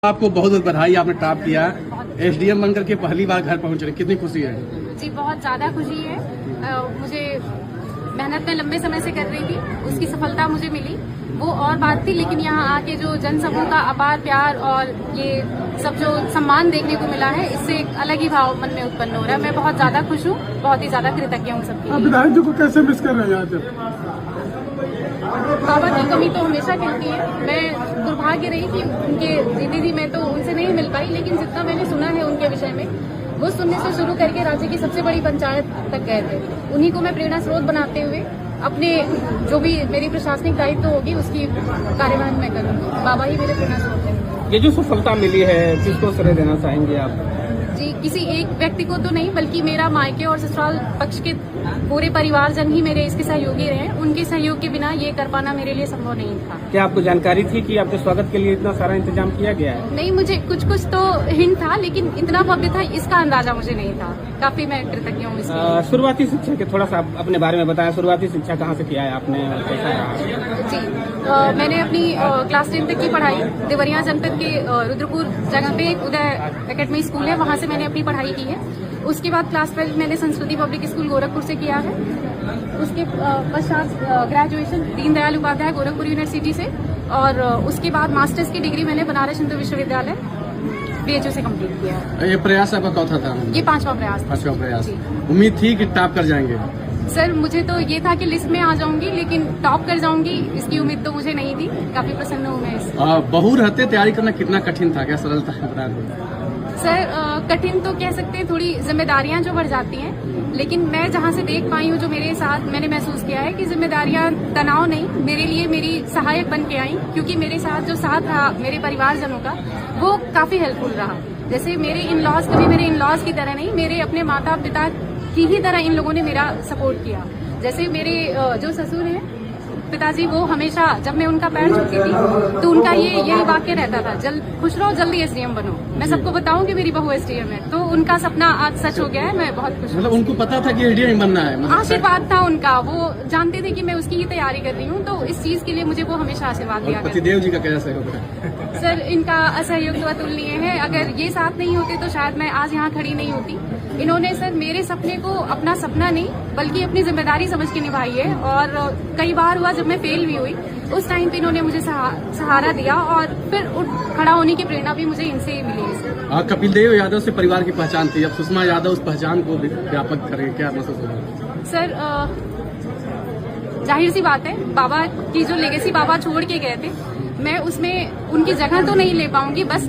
आपको बहुत बहुत बधाई, आपने टॉप किया। एसडीएम बनकर के पहली बार घर पहुंच रहे, कितनी खुशी है? जी बहुत ज़्यादा खुशी है। मुझे मेहनत में लंबे समय से कर रही थी, उसकी सफलता मुझे मिली वो और बात थी, लेकिन यहाँ आके जो जन समूह का अपार प्यार और ये सब जो सम्मान देखने को मिला है, इससे एक अलग ही भाव मन में उत्पन्न हो रहा है। मैं बहुत ज़्यादा खुश हूँ, बहुत ही ज़्यादा कृतज्ञ हूँ सबकी। आप विधायक जी को कैसे मिस कर रहे हैं आज? बाबा की कमी तो हमेशा कहती है। मैं दुर्भाग्य रही कि उनके जीती थी, मैं तो उनसे नहीं मिल पाई, लेकिन जितना मैंने सुना है उनके विषय में, वो सुनने से शुरू करके राज्य की सबसे बड़ी पंचायत तक गए थे। उन्हीं को मैं प्रेरणा स्रोत बनाते हुए अपने जो भी मेरी प्रशासनिक दायित्व होगी उसकी कार्यवाही मैं करूँगी। बाबा ही मेरे प्रेरणा स्रोत हैं। ये जो सफलता मिली है, किसको श्रेय देना चाहेंगे आप? जी किसी एक व्यक्ति को तो नहीं, बल्कि मेरा मायके और ससुराल पक्ष के पूरे परिवारजन ही मेरे इसके सहयोगी रहे। उनके सहयोग के बिना ये कर पाना मेरे लिए संभव नहीं था। क्या आपको जानकारी थी कि आपके स्वागत के लिए इतना सारा इंतजाम किया गया है? नहीं, मुझे कुछ कुछ तो हिंट था, लेकिन इतना भव्य था इसका अंदाजा मुझे नहीं था। काफी मैं कृतज्ञ हूँ इसके। शुरुआती शिक्षा के थोड़ा सा अपने बारे में बताया। शुरुआती शिक्षा कहाँ से किया है आपने और कैसा रहा? जी मैंने अपनी क्लास 10 तक की पढ़ाई देवरिया जनपद के रुद्रपुर जगह पे एक उदय एकेडमी स्कूल है, वहाँ से मैंने अपनी पढ़ाई की है। उसके बाद क्लास 12 मैंने संस्कृति पब्लिक स्कूल गोरखपुर से किया है। उसके पश्चात ग्रेजुएशन दीनदयाल उपाध्याय गोरखपुर यूनिवर्सिटी से, और उसके बाद मास्टर्स की डिग्री मैंने बनारस हिंदू विश्वविद्यालय BHU से कंप्लीट किया है। ये प्रयास आपका चौथा था? ये पांचवा प्रयास था। पांचवा प्रयास। उम्मीद थी कि टॉप कर जाएंगे? सर मुझे तो ये था कि लिस्ट में आ जाऊंगी, लेकिन टॉप कर जाऊंगी इसकी उम्मीद तो मुझे नहीं थी। काफी प्रसन्न हूँ मैं इससे। बहू रहते तैयारी करना कितना कठिन था, क्या सरल था, बता दो? सर कठिन तो कह सकते हैं, थोड़ी जिम्मेदारियां जो बढ़ जाती हैं, लेकिन मैं जहां से देख पाई हूँ, जो मेरे साथ मैंने महसूस किया है कि जिम्मेदारियां तनाव नहीं, मेरे लिए मेरी सहायक बन के आई, क्योंकि मेरे साथ जो साथ रहा मेरे परिवारजनों का, वो काफी हेल्पफुल रहा। जैसे मेरे इन लॉज कभी मेरे इन लॉज की तरह नहीं, मेरे अपने माता पिता की ही तरह इन लोगों ने मेरा सपोर्ट किया। जैसे मेरे जो ससुर हैं पिताजी, वो हमेशा जब मैं उनका पैर छूती थी तो उनका यही वाक्य रहता था, खुश रहो जल्दी SDM बनो। मैं सबको बताऊं कि मेरी बहू SDM है, तो उनका सपना आज सच हो गया है। मैं बहुत खुश हूँ। मतलब उनको पता था कि SDM बनना है? आशीर्वाद था उनका, वो जानते थे कि मैं उसकी ही तैयारी कर रही हूँ, तो इस चीज के लिए मुझे वो हमेशा आशीर्वाद दिया। पतिदेव जी का क्या सहयोग है? सर इनका असहयोग तो अतुलनीय है। अगर ये साथ नहीं होते तो शायद मैं आज यहाँ खड़ी नहीं होती। इन्होंने सर मेरे सपने को अपना सपना नहीं बल्कि अपनी जिम्मेदारी समझ के निभाई है, और कई बार हुआ जब मैं फेल भी हुई, उस टाइम पे इन्होंने मुझे सहारा दिया, और फिर खड़ा होने की प्रेरणा भी मुझे इनसे ही मिली। कपिल देव यादव से परिवार की पहचान थी, अब सुषमा यादव उस पहचान को व्यापक करें, क्या महसूस हो रहा है? सर जाहिर सी बात है, बाबा की जो लेगेसी बाबा छोड़ के गए थे, मैं उसमें उनकी जगह तो नहीं ले पाऊंगी। बस